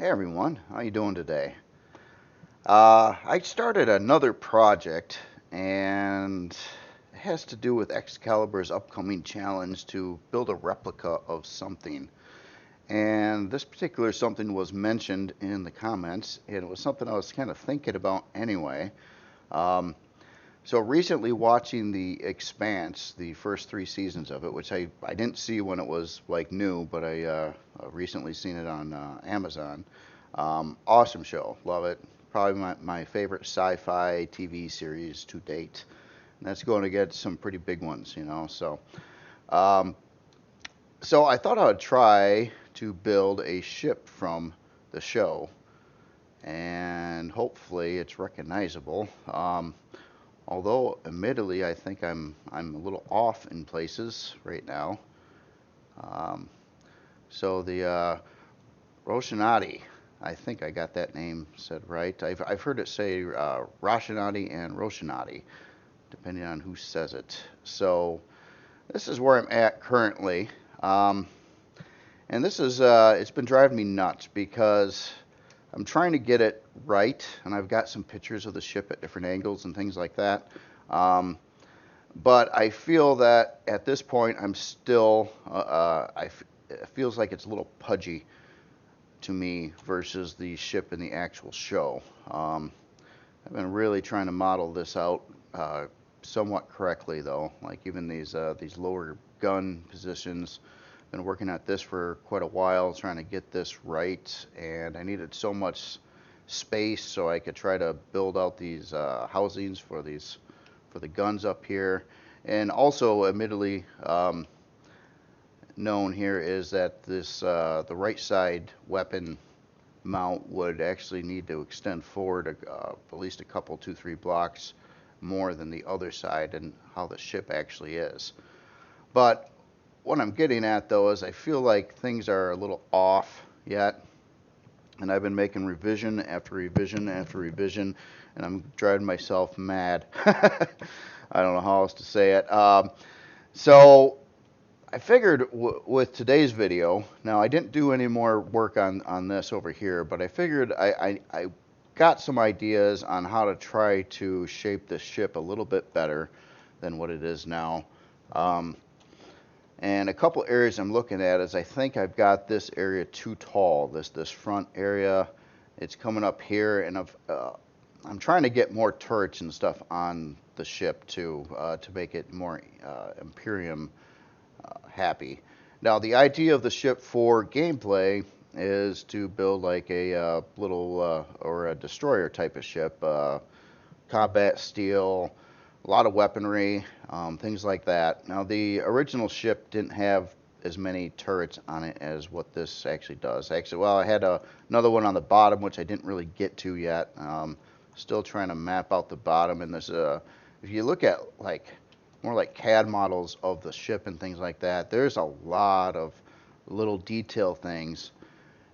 Hey everyone, how you doing today? I started another project, and it has to do with Excalibur's upcoming challenge to build a replica of something. And this particular something was mentioned in the comments, and it was something I was kind of thinking about anyway. Um, so recently watching the Expanse, the first three seasons of it, which I didn't see when it was like new, but I recently seen it on Amazon. Awesome show, love it. Probably my favorite sci-fi TV series to date. And that's going to get some pretty big ones, you know. Um, so I thought I would try to build a ship from the show, and hopefully it's recognizable. Although, admittedly, I think I'm a little off in places right now. Um, so the Rocinante, I think I got that name said right. I've heard it say Rocinante and Rocinante, depending on who says it. So this is where I'm at currently. Um, and this is it's been driving me nuts because I'm trying to get it right, and I've got some pictures of the ship at different angles and things like that. Um, but I feel that at this point I'm still it feels like it's a little pudgy to me versus the ship in the actual show. I've been really trying to model this out somewhat correctly, though. Like even these lower gun positions. Been working at this for quite a while, trying to get this right, and I needed so much space so I could try to build out these housings for the guns up here. And also, admittedly, known here is that the right side weapon mount would actually need to extend forward at least a couple, 2, 3 blocks more than the other side and how the ship actually is. But what I'm getting at though is I feel like things are a little off yet, and I've been making revision after revision after revision, and I'm driving myself mad. I don't know how else to say it. So I figured with today's video, now I didn't do any more work on this over here, but I figured I got some ideas on how to try to shape this ship a little bit better than what it is now. And a couple areas I'm looking at is I think I've got this area too tall, this front area. It's coming up here, and I'm trying to get more turrets and stuff on the ship too, to make it more Empyrion happy. Now, the idea of the ship for gameplay is to build like a little or a destroyer type of ship, combat steel, a lot of weaponry, things like that. Now, the original ship didn't have as many turrets on it as what this actually does. Actually, well, I had another one on the bottom, which I didn't really get to yet. Still trying to map out the bottom, and there's if you look at like more like CAD models of the ship and things like that, there's a lot of little detail things,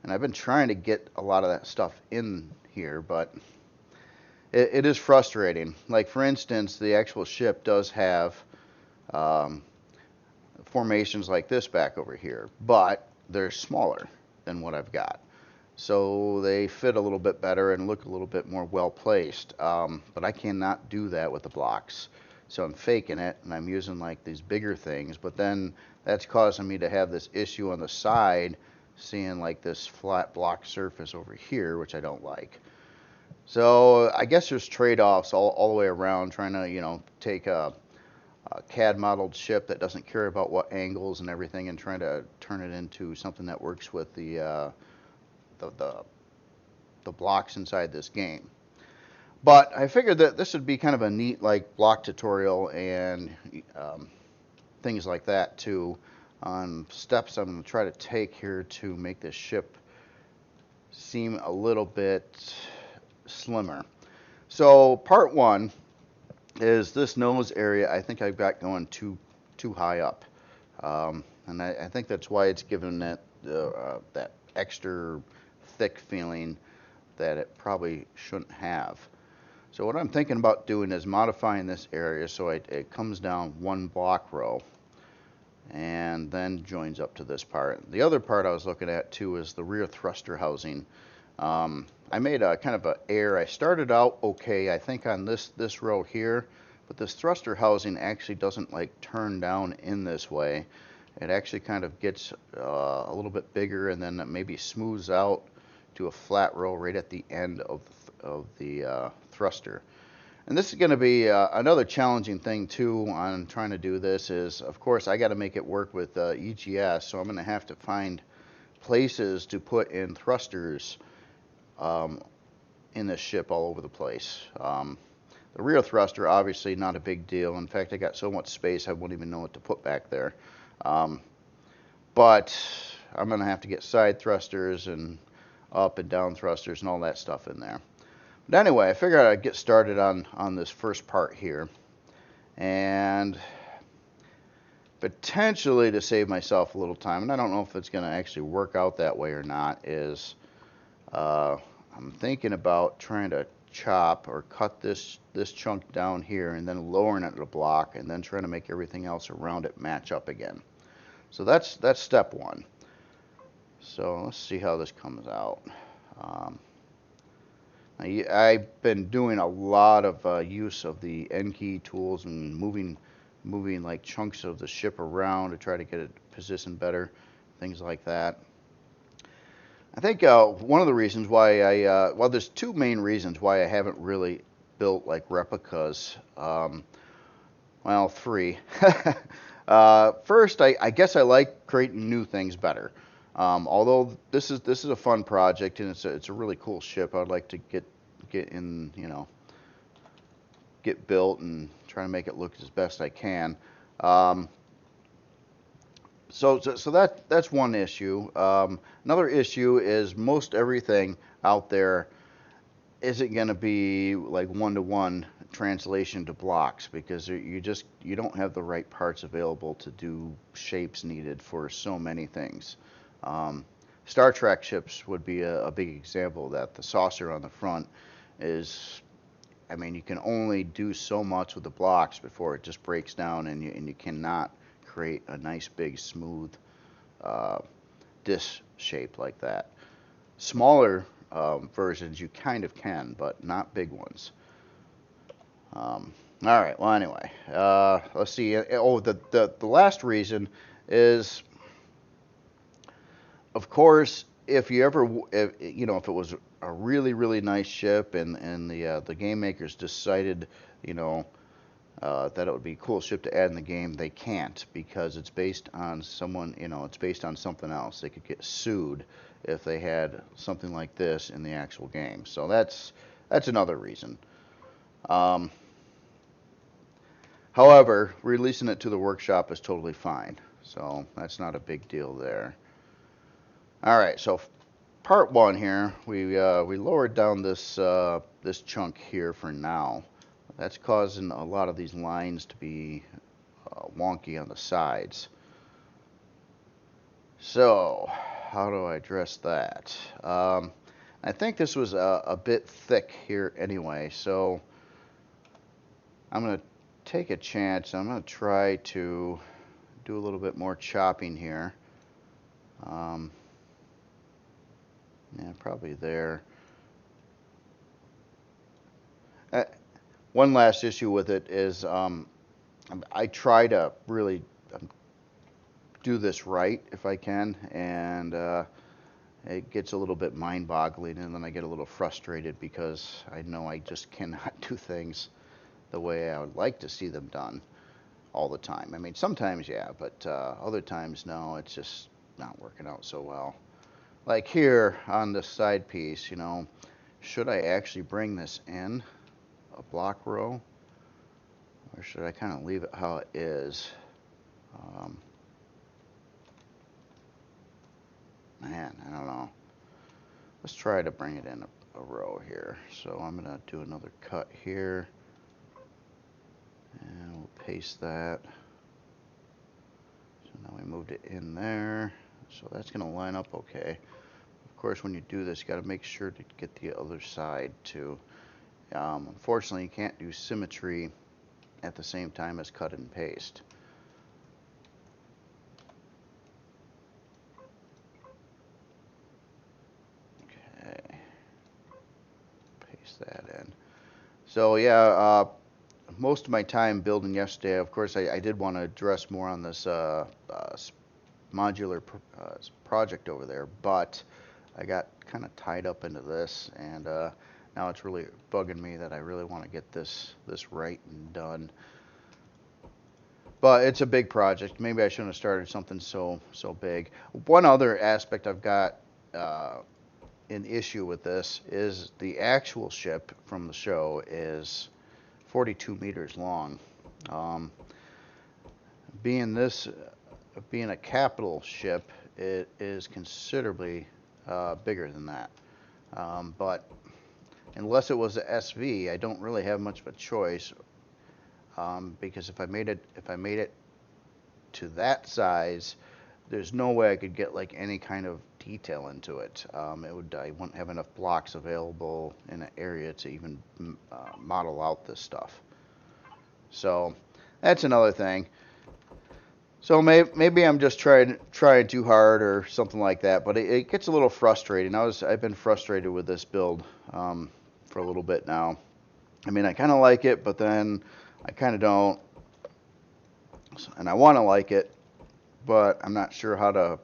and I've been trying to get a lot of that stuff in here, but it is frustrating. Like for instance, the actual ship does have um, formations like this back over here, but they're smaller than what I've got. So they fit a little bit better and look a little bit more well placed. But I cannot do that with the blocks. So I'm faking it, and I'm using like these bigger things, but then that's causing me to have this issue on the side, seeing like this flat block surface over here, which I don't like. So I guess there's trade-offs all the way around, trying to, you know, take a CAD modeled ship that doesn't care about what angles and everything, and trying to turn it into something that works with the, the blocks inside this game. But I figured that this would be kind of a neat like block tutorial and things like that too, on steps I'm going to try to take here to make this ship seem a little bit slimmer. So part one is this nose area. I think I've got going too high up, and I think that's why it's given that extra thick feeling that it probably shouldn't have. So what I'm thinking about doing is modifying this area so it comes down one block row and then joins up to this part. The other part I was looking at too is the rear thruster housing. I made a kind of a error. I started out okay, I think, on this row here, but this thruster housing actually doesn't like turn down in this way. It actually kind of gets a little bit bigger, and then it maybe smooths out to a flat row right at the end of the thruster. And this is going to be another challenging thing too on trying to do this is, of course, I got to make it work with EGS, so I'm going to have to find places to put in thrusters in this ship all over the place. The rear thruster, obviously not a big deal. In fact, I got so much space I wouldn't even know what to put back there. But I'm going to have to get side thrusters and up and down thrusters and all that stuff in there. But anyway, I figured I'd get started on this first part here. And potentially to save myself a little time, and I don't know if it's going to actually work out that way or not, is I'm thinking about trying to chop or cut this chunk down here and then lowering it to a block and then trying to make everything else around it match up again. So that's step one. So let's see how this comes out. I've been doing a lot of use of the N key tools and moving like chunks of the ship around to try to get it positioned better, things like that. I think one of the reasons why well, there's two main reasons why I haven't really built like replicas. Well, three. First, I guess I like creating new things better. Although this is a fun project and it's a really cool ship. I'd like to get in, you know, get built and try to make it look as best I can. So that's one issue. Another issue is most everything out there isn't going to be like one-to-one translation to blocks because you don't have the right parts available to do shapes needed for so many things. Star Trek ships would be a big example of that. The saucer on the front is, I mean, you can only do so much with the blocks before it just breaks down, and you cannot create a nice big smooth disc shape like that. Smaller versions you kind of can, but not big ones. All right. Well, anyway, let's see. Oh, the last reason is, of course, if you ever, you know, if it was a really nice ship and the game makers decided, you know, that it would be a cool ship to add in the game, they can't because it's based on someone, you know, it's based on something else. They could get sued if they had something like this in the actual game. So that's another reason. However, releasing it to the workshop is totally fine. So that's not a big deal there. All right, so part one here, we lowered down this this chunk here for now. That's causing a lot of these lines to be wonky on the sides. So how do I address that? I think this was a bit thick here anyway, so I'm going to take a chance. I'm going to try to do a little bit more chopping here. Yeah, probably there. One last issue with it is I try to really do this right if I can, and it gets a little bit mind-boggling, and then I get a little frustrated because I know I just cannot do things the way I would like to see them done all the time. I mean, sometimes yeah, but other times no, it's just not working out so well. Like here on this side piece, you know, should I actually bring this in a block row, or should I kind of leave it how it is? Man, I don't know. Let's try to bring it in a row here. So I'm going to do another cut here, and we'll paste that. So now we moved it in there. So that's going to line up okay. Of course, when you do this, you got to make sure to get the other side too. Unfortunately, you can't do symmetry at the same time as cut and paste. Okay. that in. So yeah, most of my time building yesterday, of course, I did want to address more on this modular project over there, but I got kind of tied up into this, and now it's really bugging me that I really want to get this right and done. But it's a big project. Maybe I shouldn't have started something so big. One other aspect I've got an issue with this is the actual ship from the show is 42 meters long. Being a capital ship, it is considerably bigger than that. But unless it was a SV, I don't really have much of a choice. Because if I made it to that size, there's no way I could get like any kind of detail into it. I wouldn't have enough blocks available in an area to even model out this stuff. So that's another thing. So maybe I'm just trying too hard or something like that. But it gets a little frustrating. I've been frustrated with this build for a little bit now. I mean, I kind of like it, but then I kind of don't, and I want to like it, but I'm not sure how to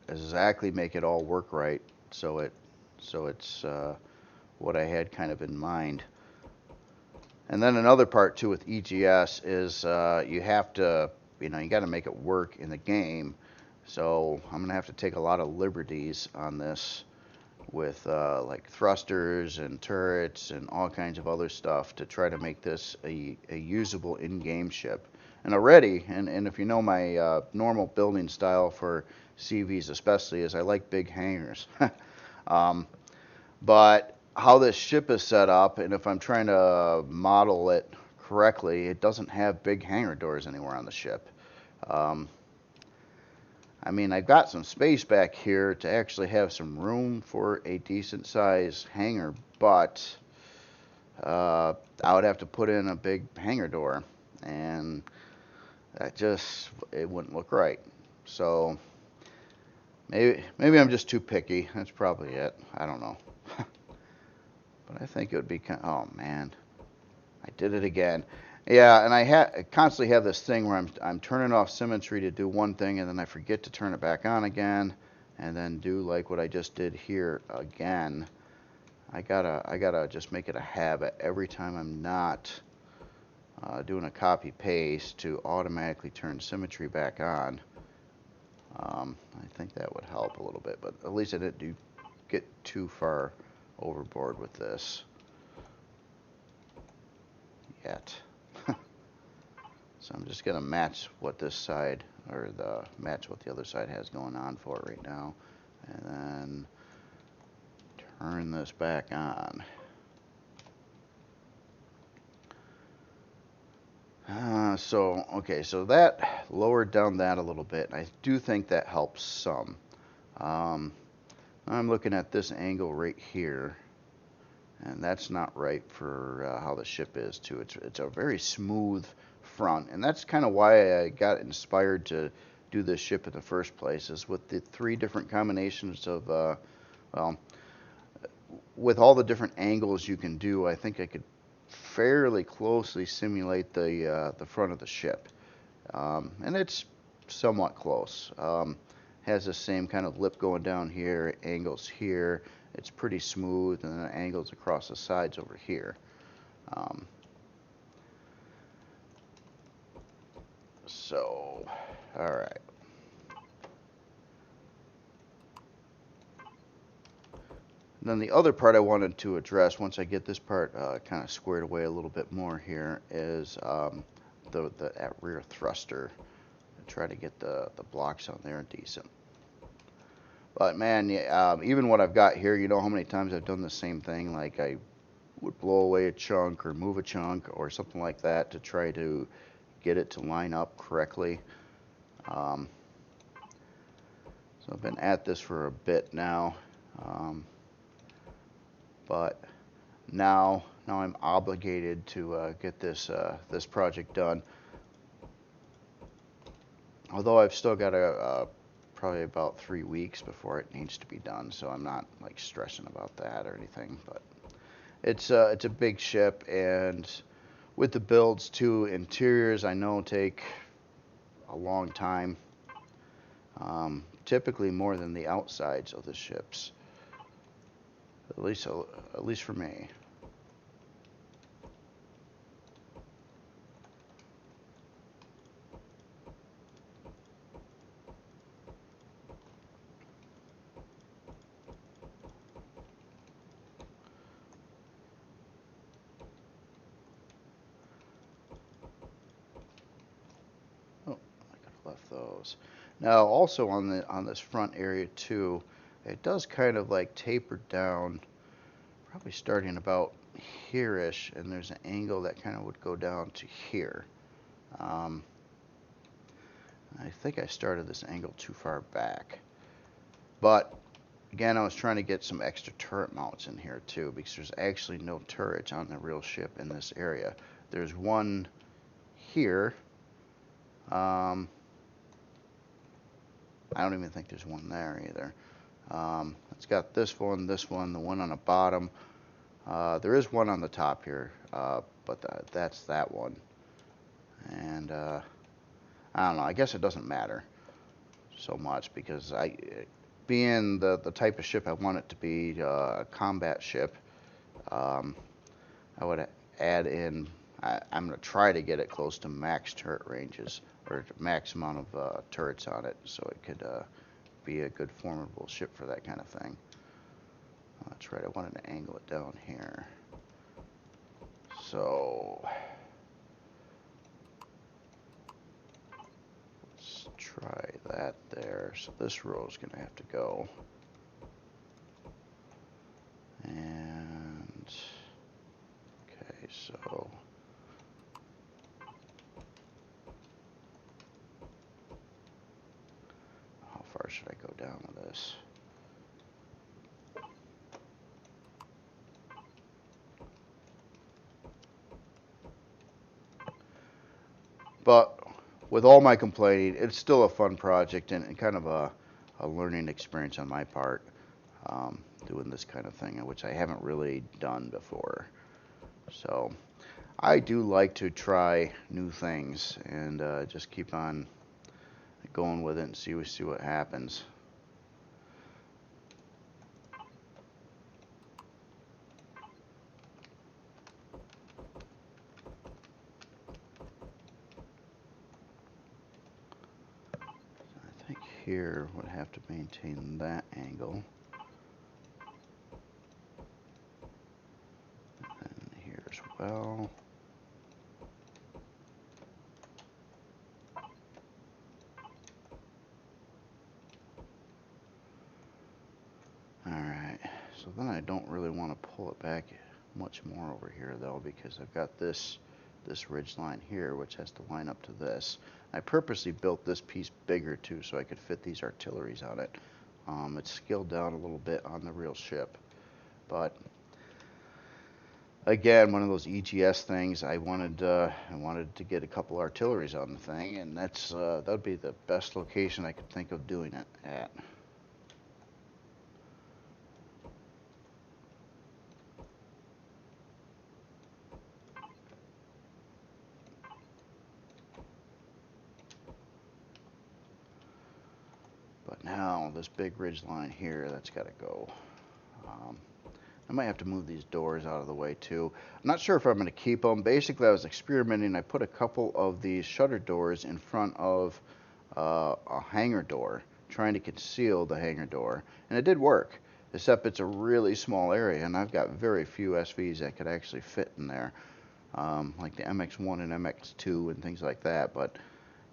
exactly make it all work right. So it's what I had kind of in mind. And then another part too with EGS is you have to, you got to make it work in the game. So I'm gonna have to take a lot of liberties on this with like thrusters and turrets and all kinds of other stuff to try to make this a usable in-game ship. And already, and if you know my normal building style for CVs especially, is I like big hangars. But how this ship is set up, and if I'm trying to model it correctly, it doesn't have big hangar doors anywhere on the ship. I mean, I've got some space back here to actually have some room for a decent size hangar, but I would have to put in a big hangar door, and it wouldn't look right. So maybe I'm just too picky. That's probably it. I don't know. But I think it would be oh man, I did it again. Yeah, and I constantly have this thing where I'm turning off symmetry to do one thing, and then I forget to turn it back on again, and then do like what I just did here again. I gotta just make it a habit every time I'm not doing a copy paste to automatically turn symmetry back on. I think that would help a little bit, but at least I didn't get too far overboard with this yet. So I'm just gonna match what this side, or match what the other side has going on for it right now, and then turn this back on. So that lowered down that a little bit. I do think that helps some. I'm looking at this angle right here, and that's not right for how the ship is too. It's a very smooth front, and that's kind of why I got inspired to do this ship in the first place, is with the 3 different combinations of well, with all the different angles you can do, I think I could fairly closely simulate the front of the ship, and it's somewhat close. Has the same kind of lip going down here, angles here. It's pretty smooth, and then angles across the sides over here. So, all right. Then the other part I wanted to address, once I get this part kind of squared away a little bit more here, is that rear thruster. Try to get the blocks on there decent. But man, even what I've got here, you know how many times I've done the same thing, like I would blow away a chunk or move a chunk or something like that to try to get it to line up correctly. So I've been at this for a bit now, but now I'm obligated to get this project done. Although I've still got probably about 3 weeks before it needs to be done, so I'm not like stressing about that or anything. But it's a big ship, and with the builds too, interiors I know take a long time. Typically more than the outsides of the ships. At least for me. Oh, I could have left those. Now, also on this front area too, it does kind of like taper down, probably starting about here-ish, and there's an angle that kind of would go down to here. Um, I think I started this angle too far back. But again, I was trying to get some extra turret mounts in here too, because there's actually no turrets on the real ship in this area. There's one here. I don't even think there's one there either. It's got this one, the one on the bottom. There is one on the top here, but that's that one. And I don't know, I guess it doesn't matter so much, because being the type of ship I want it to be, a combat ship, I would add in, I'm going to try to get it close to max turret ranges, or max amount of turrets on it, so it could be a good formidable ship for that kind of thing. That's right, I wanted to angle it down here. So let's try that there. So this row is going to have to go. And okay, so how far should I go down with this? But with all my complaining, it's still a fun project, and kind of a learning experience on my part, doing this kind of thing, which I haven't really done before. So I do like to try new things, and just keep on going with it and see what happens. I think here would have to maintain that angle. And here as well. Alright, so then I don't really want to pull it back much more over here though, because I've got this ridge line here, which has to line up to this. I purposely built this piece bigger too, so I could fit these artilleries on it. It's scaled down a little bit on the real ship, but again, one of those EGS things. I wanted to get a couple artilleries on the thing, and that would be the best location I could think of doing it at. But now this big ridge line here, that's got to go. I might have to move these doors out of the way too. I'm not sure if I'm going to keep them. Basically, I was experimenting. I put a couple of these shutter doors in front of a hangar door, trying to conceal the hangar door, and it did work. Except it's a really small area, and I've got very few SVs that could actually fit in there, like the MX-1 and MX-2 and things like that. But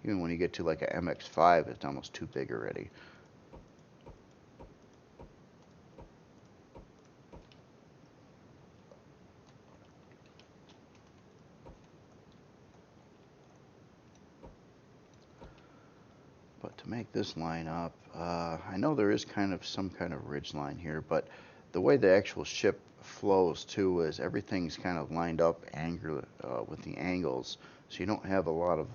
even when you get to like a MX-5, it's almost too big already. But to make this line up, I know there is some kind of ridge line here, but the way the actual ship flows too is everything's kind of lined up with the angles, so you don't have a lot of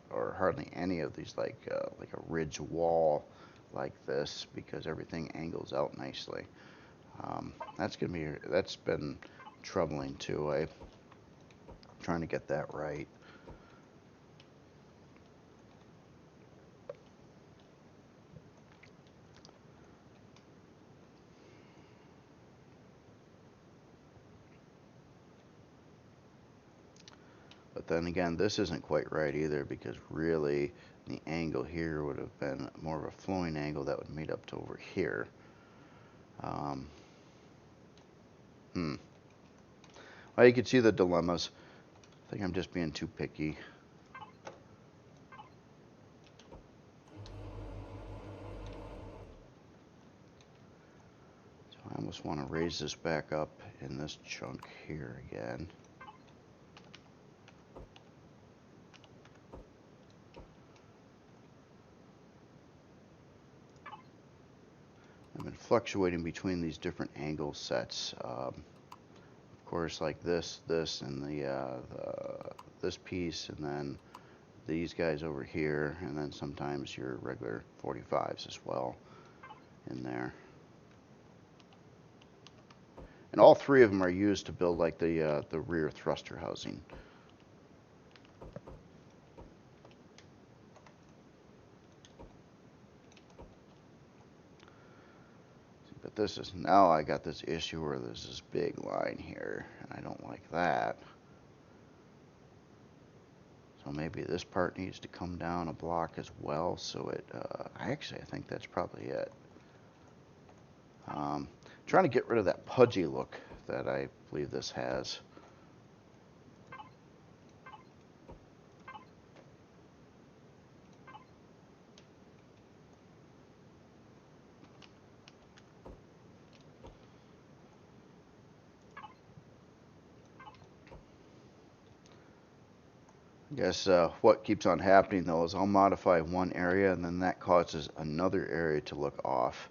or hardly any of these like a ridge wall like this, because everything angles out nicely. That's been troubling too. I'm trying to get that right. But then again, this isn't quite right either, because really the angle here would have been more of a flowing angle that would meet up to over here. Well, you can see the dilemmas. I think I'm just being too picky. So I almost want to raise this back up in this chunk here again. I've been fluctuating between these different angle sets. Of course, like this, and this piece, and then these guys over here, and then sometimes your regular 45s as well in there. And all three of them are used to build like the rear thruster housing. But this is, now I got this issue where there's this big line here, and I don't like that. So maybe this part needs to come down a block as well, so it, I think that's probably it. Trying to get rid of that pudgy look that I believe this has. I guess what keeps on happening though is I'll modify one area, and then that causes another area to look off,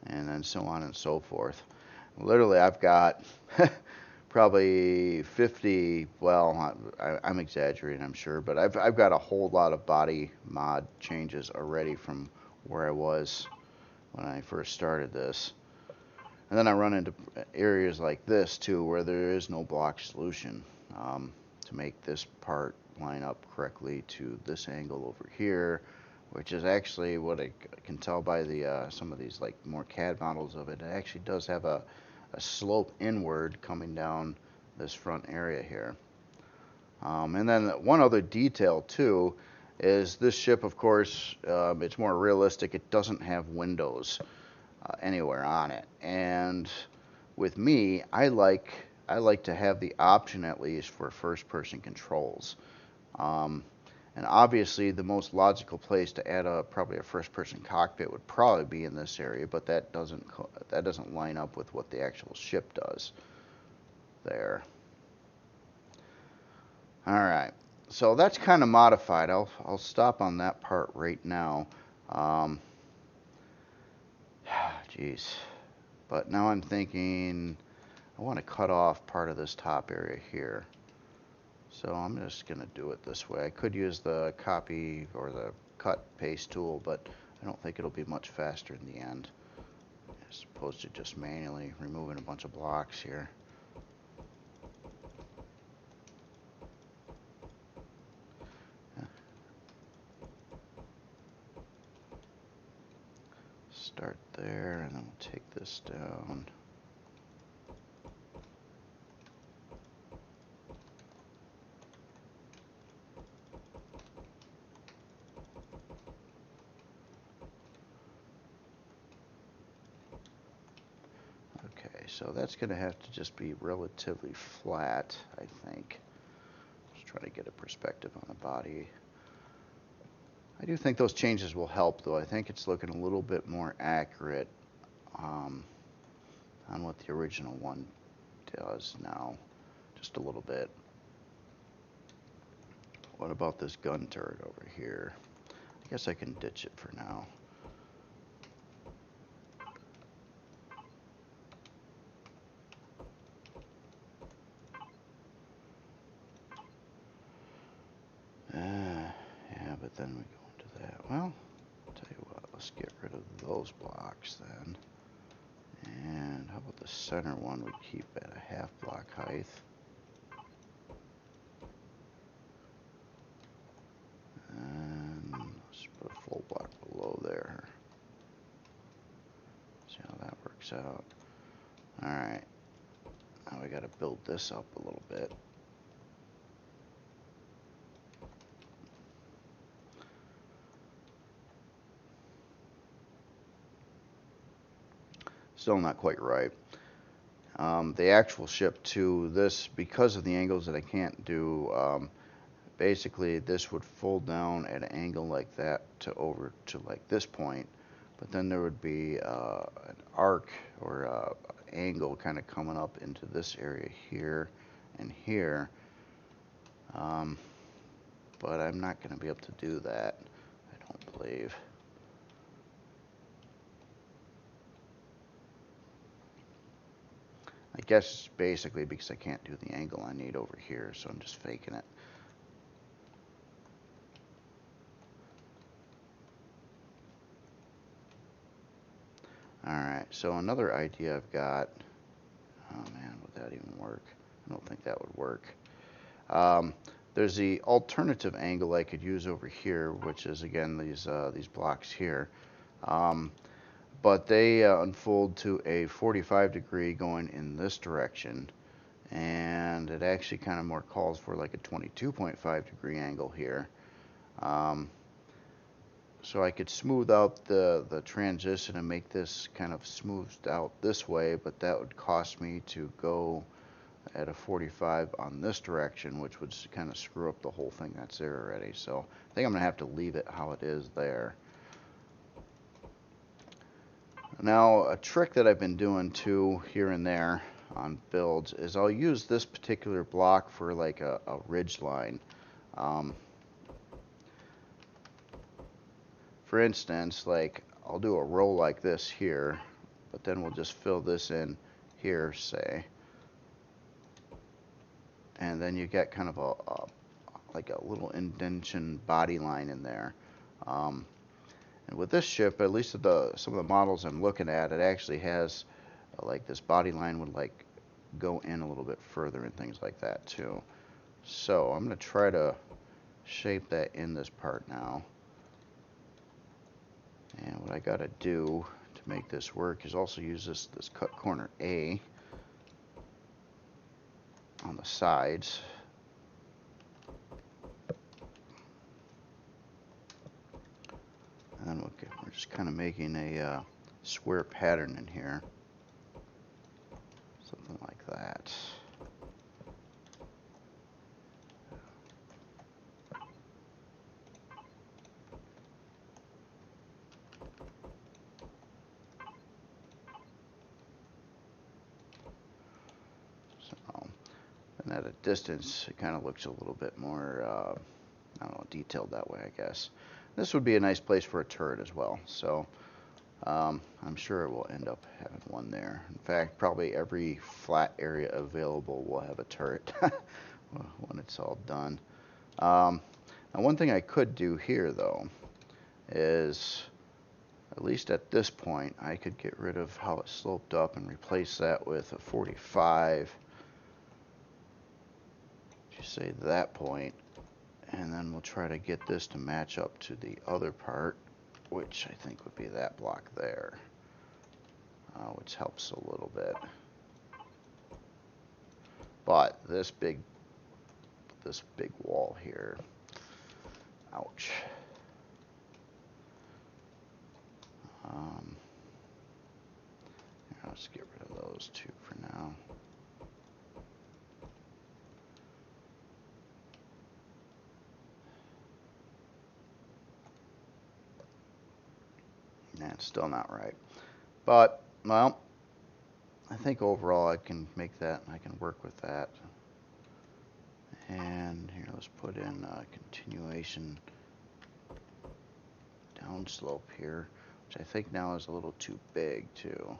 and then so on and so forth. Literally, I've got probably 50, well, I'm exaggerating, I'm sure, but I've got a whole lot of body mod changes already from where I was when I first started this. And then I run into areas like this too, where there is no block solution to make this part line up correctly to this angle over here, which is actually what I can tell by the some of these like more CAD models of it. It actually does have a slope inward coming down this front area here. And then one other detail too is this ship, of course, it's more realistic. It doesn't have windows anywhere on it, and with me, I like to have the option at least for first-person controls. And obviously, the most logical place to add probably a first-person cockpit would probably be in this area, but that doesn't line up with what the actual ship does there. All right, so that's kind of modified. I'll stop on that part right now. Jeez, but now I'm thinking I want to cut off part of this top area here. So I'm just going to do it this way. I could use the copy or the cut paste tool, but I don't think it'll be much faster in the end, as opposed to just manually removing a bunch of blocks here. Start there, and then we'll take this down. Okay, so that's going to have to just be relatively flat, I think. Just try to get a perspective on the body. I do think those changes will help, though. I think it's looking a little bit more accurate on what the original one does now, just a little bit. What about this gun turret over here? I guess I can ditch it for now. Yeah, but then we go into that. Well, I'll tell you what, let's get rid of those blocks then. And how about the center one we keep at a half block height. And let's put a full block below there. See how that works out. Alright. Now we gotta build this up a little bit. Still not quite right. The actual ship to this, because of the angles that I can't do, basically this would fold down at an angle like that to over to like this point, but then there would be an arc or angle kind of coming up into this area here and here, but I'm not going to be able to do that, I don't believe. I guess basically because I can't do the angle I need over here, so I'm just faking it. Alright, so another idea I've got, oh man, would that even work? I don't think that would work. There's the alternative angle I could use over here, which is again these blocks here. But they unfold to a 45 degree going in this direction, and it actually kind of more calls for like a 22.5 degree angle here. So I could smooth out the transition and make this kind of smoothed out this way, but that would cost me to go at a 45 on this direction, which would kind of screw up the whole thing that's there already. So I think I'm gonna have to leave it how it is there. Now, a trick that I've been doing too here and there on builds is I'll use this particular block for like a ridge line. For instance, like I'll do a row like this here, but then we'll just fill this in here, say, and then you get kind of like a little indentation body line in there. And with this ship, at least some of the models I'm looking at, it actually has like this body line would like go in a little bit further and things like that too. So I'm going to try to shape that in this part now. And what I got to do to make this work is also use this cut corner A on the sides. And then we're just kind of making a square pattern in here. Something like that. So, and at a distance, it kind of looks a little bit more, I don't know, detailed that way, I guess. This would be a nice place for a turret as well. So I'm sure it will end up having one there. In fact, probably every flat area available will have a turret when it's all done. Now, one thing I could do here, though, is at least at this point, I could get rid of how it sloped up and replace that with a 45. Just say that point. And then we'll try to get this to match up to the other part, which I think would be that block there, which helps a little bit. But this big wall here, ouch. Let's get rid of those two for now. It's still not right, but well, I think overall I can make that, I can work with that. And here, let's put in a continuation downslope here, which I think now is a little too big too.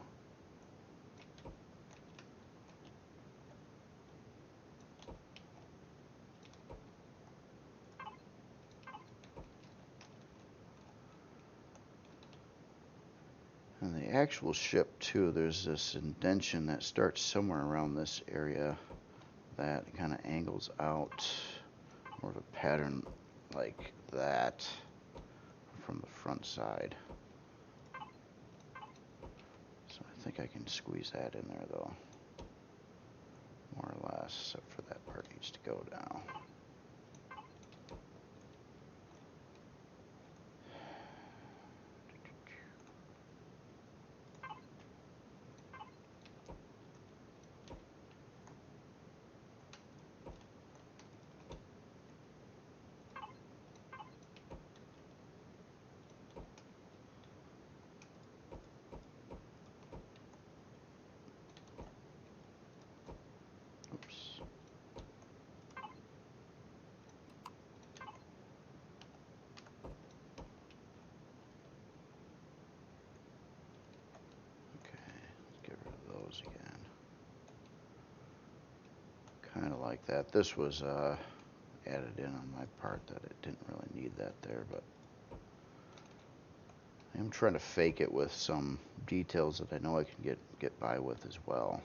And the actual ship too, there's this indentation that starts somewhere around this area that kind of angles out, more of a pattern like that from the front side. So I think I can squeeze that in there though, more or less, except for that part needs to go down. Again, kind of like that. This was added in on my part that it didn't really need that there, but I'm trying to fake it with some details that I know I can get by with as well.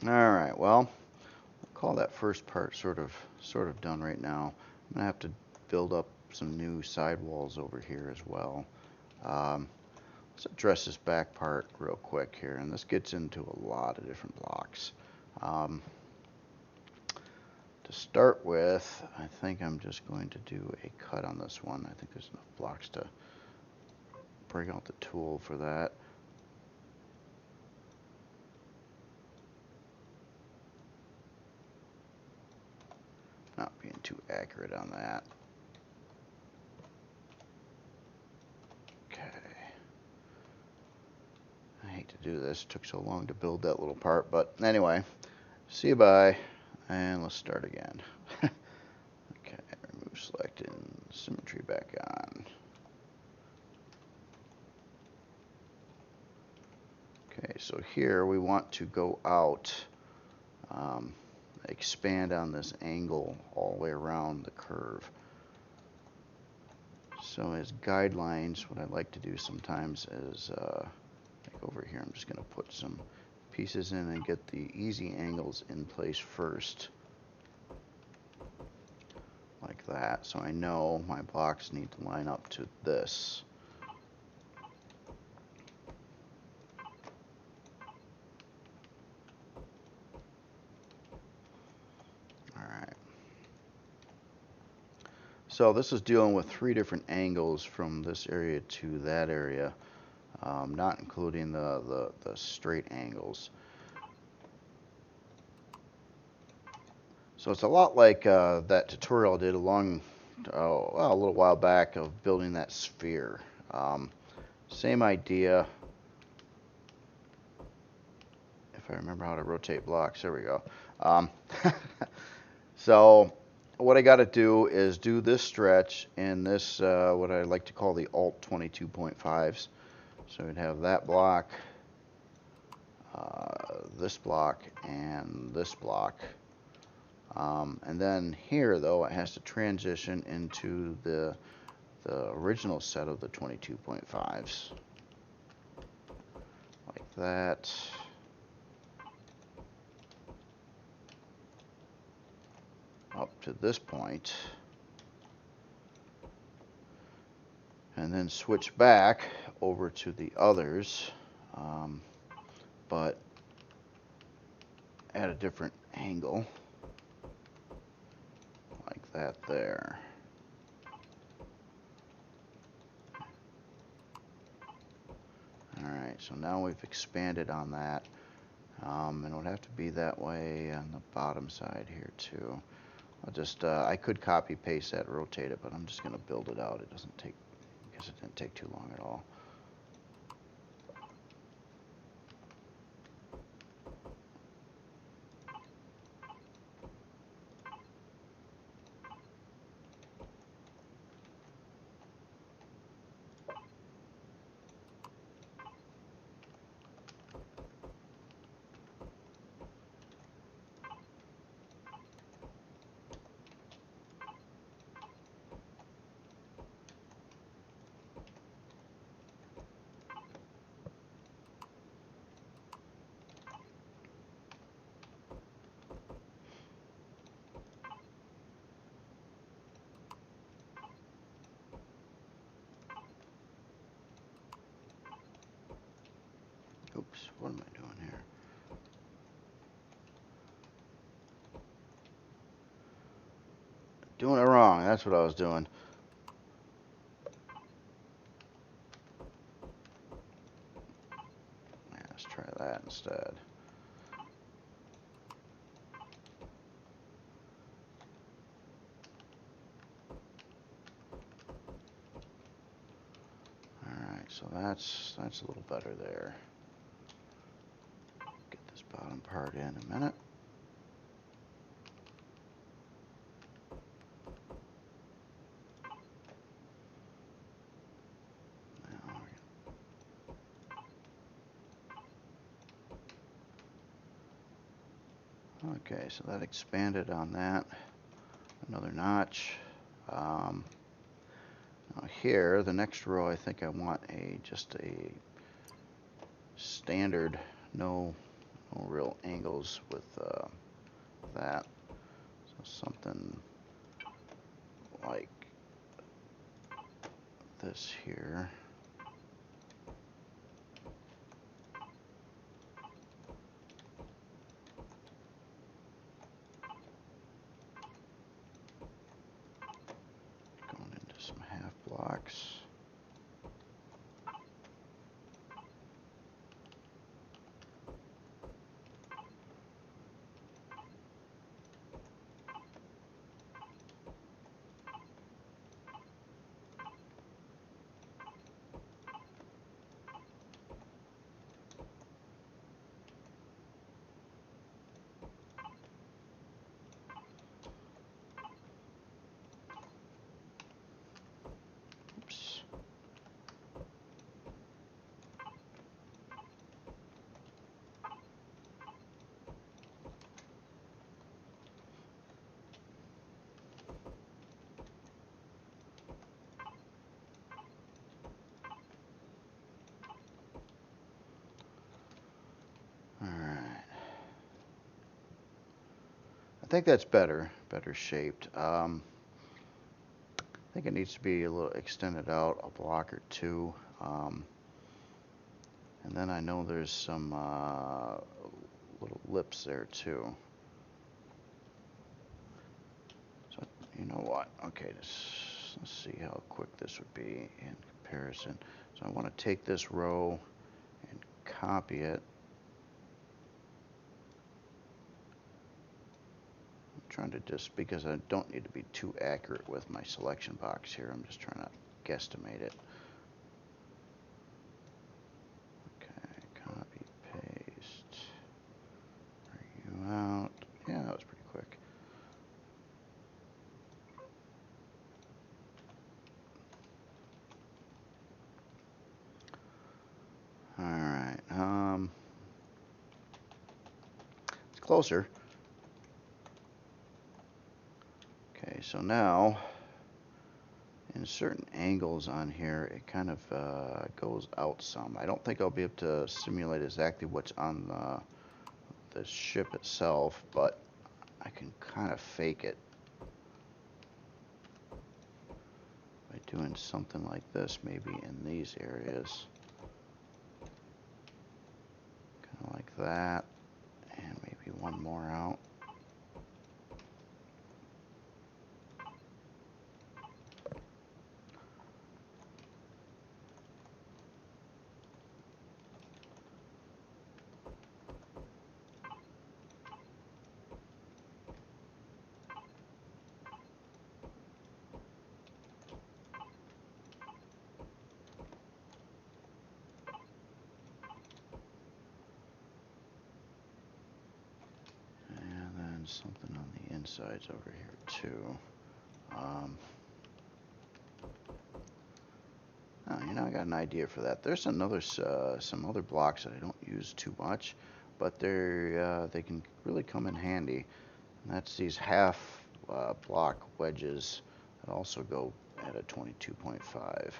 All right, well, I'll call that first part sort of done right now. I'm gonna have to build up some new sidewalls over here as well. Let's address this back part real quick here, and this gets into a lot of different blocks. To start with, I think I'm just going to do a cut on this one. I think there's enough blocks to bring out the tool for that. Not being too accurate on that. Okay. I hate to do this. It took so long to build that little part, but anyway, see you bye, and let's start again. Okay, remove select and symmetry back on. Okay, so here we want to go out, expand on this angle all the way around the curve. So as guidelines, what I like to do sometimes is, like over here, I'm just going to put some pieces in and get the easy angles in place first, like that, so I know my blocks need to line up to this. So this is dealing with 3 different angles from this area to that area, not including the straight angles. So it's a lot like that tutorial I did well, a little while back of building that sphere. Same idea. If I remember how to rotate blocks, there we go. So what I got to do is do this stretch and this, what I like to call the alt 22.5s. So we'd have that block, this block, and this block. And then here, though, it has to transition into the original set of the 22.5s. Like that. Up to this point, and then switch back over to the others, but at a different angle, like that there. Alright, so now we've expanded on that, and it would have to be that way on the bottom side here too. I'll just, I could copy paste that, rotate it, but I'm just going to build it out. It doesn't take, I guess it didn't take too long at all. What am I doing here? Doing it wrong. That's what I was doing. Yeah, let's try that instead. Alright, so that's a little better there. Get this bottom part in a minute. Okay, so that expanded on that. Another notch. Now here, the next row, I think I want just a standard, no real angles with that. So something like this here. Going into some half blocks. Oops. All right. I think that's better shaped. I think it needs to be a little extended out a block or two. And then I know there's some little lips there too. So you know what? Okay, let's see how quick this would be in comparison. So I want to take this row and copy it. I'm trying to just, because I don't need to be too accurate with my selection box here, I'm just trying to guesstimate it. Copy, paste, bring you out. Yeah, that was pretty quick. All right, it's closer. Okay, so now in certain angles on here, it kind of goes out some. I don't think I'll be able to simulate exactly what's on the ship itself, but I can kind of fake it by doing something like this, maybe in these areas. Kind of like that, and maybe one more out. Something on the insides over here too. Oh, you know, I got an idea for that. There's another some other blocks that I don't use too much, but they can really come in handy. And that's these half block wedges that also go at a 22.5.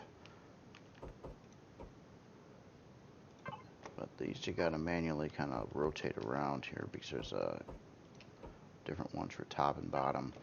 But these you got to manually kind of rotate around here because there's different ones for top and bottom.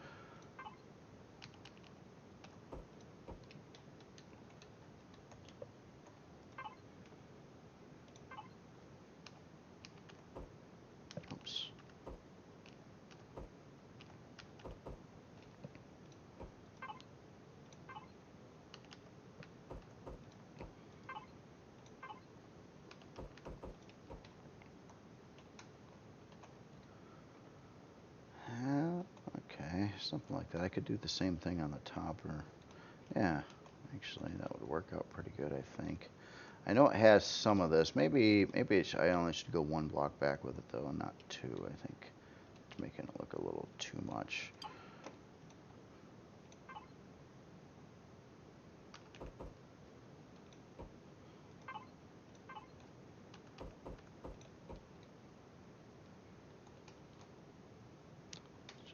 something like that. I could do the same thing on the top, or yeah, actually that would work out pretty good, I think. I know it has some of this. Maybe I only should go one block back with it though, and not two. I think it's making it look a little too much.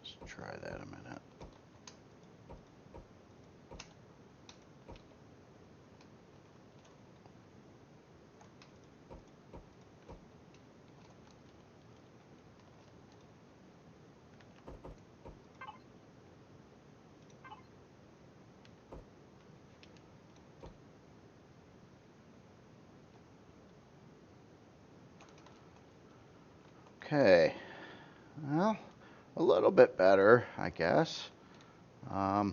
Just try that a minute. Okay, well, a little bit better, I guess. I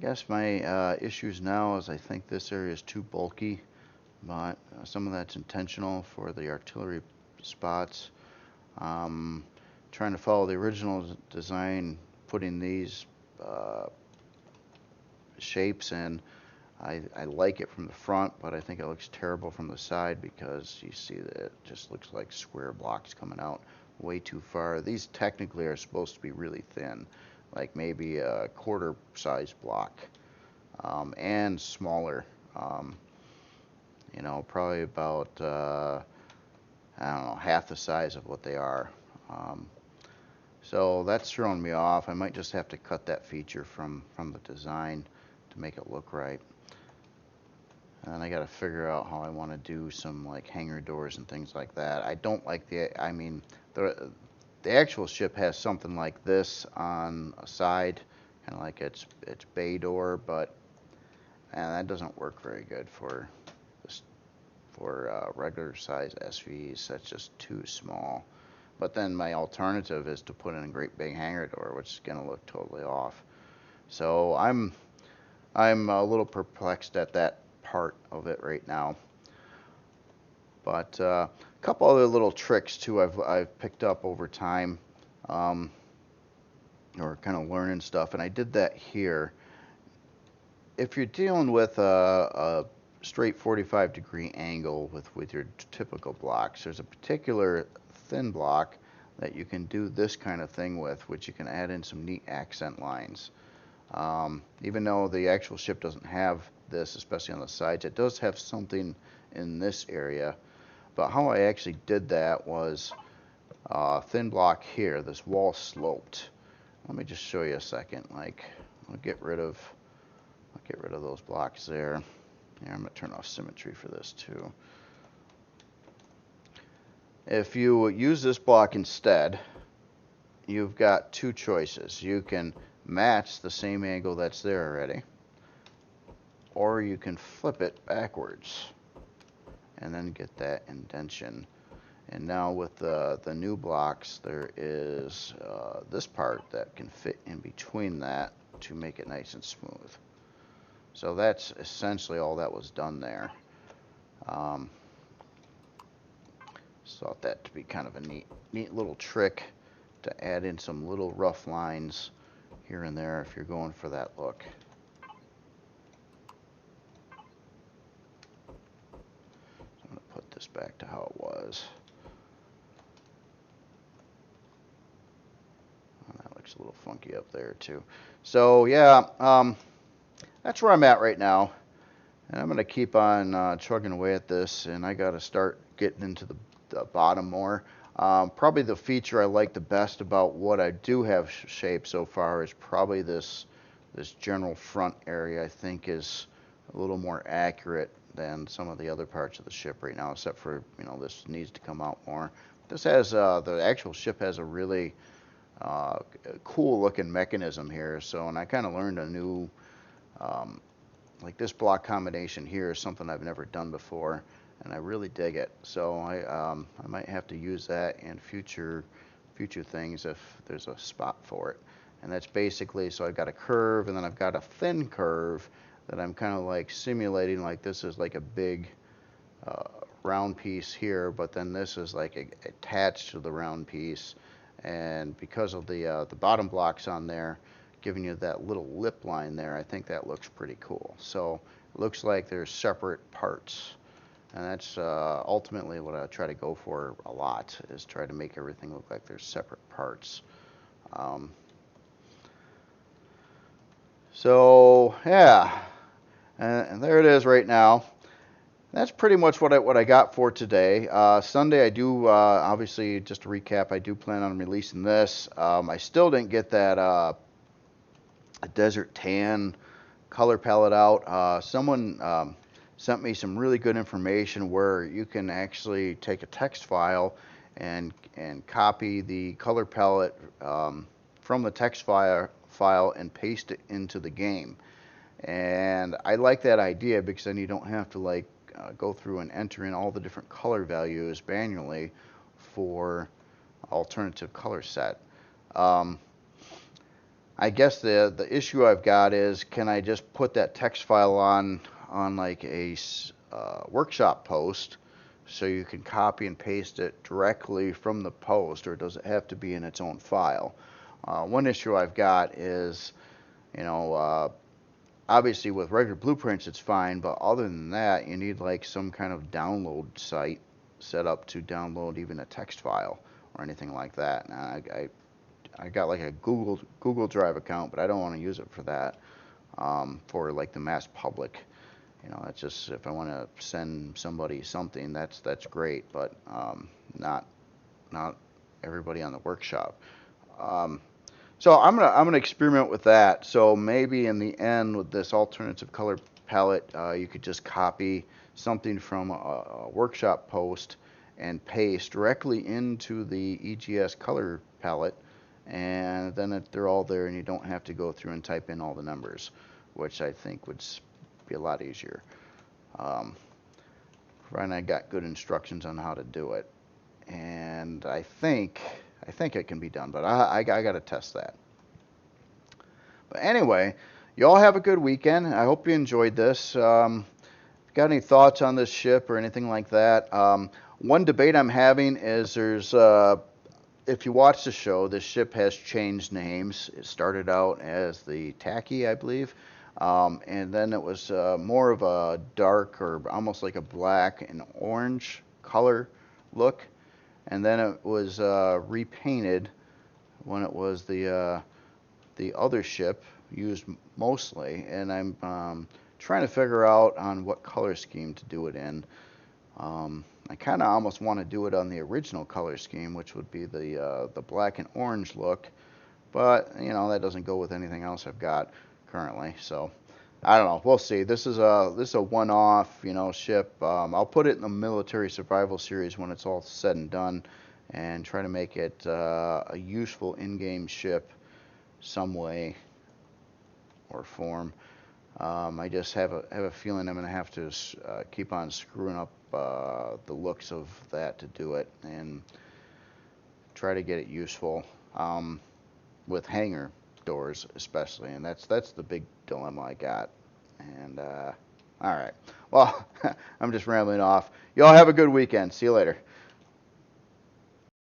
guess my issues now is I think this area is too bulky, but some of that's intentional for the artillery spots. Trying to follow the original design, putting these shapes in. I like it from the front, but I think it looks terrible from the side because you see that it just looks like square blocks coming out way too far. These technically are supposed to be really thin, like maybe a quarter size block, and smaller. You know, probably about, I don't know, half the size of what they are. So that's throwing me off. I might just have to cut that feature from the design to make it look right. And I got to figure out how I want to do some like hangar doors and things like that. I don't like I mean, the actual ship has something like this on a side, kind of like its bay door, but that doesn't work very good for regular size SVs. That's just too small. But then my alternative is to put in a great big hangar door, which is going to look totally off. So I'm a little perplexed at that part of it right now. But a couple other little tricks too I've picked up over time, or kind of learning stuff, and I did that here. If you're dealing with a straight 45-degree angle with your typical blocks, there's a particular thin block that you can do this kind of thing with, which you can add in some neat accent lines. Even though the actual ship doesn't have this, especially on the sides, it does have something in this area. But how I actually did that was thin block here, this wall sloped. Let me just show you a second. Like, I'll get rid of those blocks there. Yeah, I'm gonna turn off symmetry for this too. If you use this block instead, you've got two choices. You can match the same angle that's there already, or you can flip it backwards and then get that indentation. And now with the new blocks, there is this part that can fit in between that to make it nice and smooth. So that's essentially all that was done there. Thought that to be kind of a neat little trick to add in some little rough lines here and there if you're going for that look. I'm going to put this back to how it was. Oh, that looks a little funky up there too. So yeah, that's where I'm at right now. And I'm going to keep on chugging away at this, and I got to start getting into the bottom more. Probably the feature I like the best about what I do have shaped so far is probably this general front area. I think is a little more accurate than some of the other parts of the ship right now, except for, you know, this needs to come out more. This has the actual ship has a really cool looking mechanism here. So, and I kind of learned a new like this block combination here is something I've never done before, and I really dig it. So I might have to use that in future things if there's a spot for it. And that's basically, so I've got a curve, and then I've got a thin curve that I'm kind of like simulating like this is like a big round piece here, but then this is like attached to the round piece, and because of the bottom blocks on there, giving you that little lip line there, I think that looks pretty cool. So it looks like there's separate parts, and that's ultimately what I try to go for a lot, is try to make everything look like there's separate parts. So yeah, and there it is right now. That's pretty much what I got for today. Sunday, I do obviously, just to recap, I do plan on releasing this. I still didn't get that a desert tan color palette out. Someone sent me some really good information where you can actually take a text file and copy the color palette from the text file and paste it into the game. And I like that idea because then you don't have to like go through and enter in all the different color values manually for alternative color set. I guess the issue I've got is, can I just put that text file on like a workshop post so you can copy and paste it directly from the post, or does it have to be in its own file? One issue I've got is, you know, obviously with regular blueprints it's fine, but other than that, you need like some kind of download site set up to download even a text file or anything like that. Now, I got like a Google Drive account, but I don't want to use it for that, for like the mass public. You know, that's just, if I want to send somebody something, that's great, but not everybody on the workshop. So I'm gonna experiment with that. So maybe in the end, with this alternative color palette, you could just copy something from a workshop post and paste directly into the EGS color palette, and then they're all there, and you don't have to go through and type in all the numbers, which I think would be a lot easier. Ryan, I got good instructions on how to do it, and I think it can be done, but I got to test that. But anyway, you all have a good weekend. I hope you enjoyed this. If you got any thoughts on this ship or anything like that, one debate I'm having is if you watch the show, this ship has changed names. It started out as the Tachi, I believe, and then it was more of a dark, or almost like a black and orange color look. And then it was repainted when it was the other ship used mostly. And I'm trying to figure out on what color scheme to do it in. I kind of almost want to do it on the original color scheme, which would be the black and orange look. But you know, that doesn't go with anything else I've got currently. So I don't know. We'll see. This is a one-off, you know, ship. I'll put it in the military survival series when it's all said and done, and try to make it a useful in-game ship, some way or form. I just have a feeling I'm going to have to keep on screwing up the looks of that to do it, and try to get it useful with hangar doors especially, and that's the big dilemma I got. And all right, well, I'm just rambling off. Y'all have a good weekend. See you later.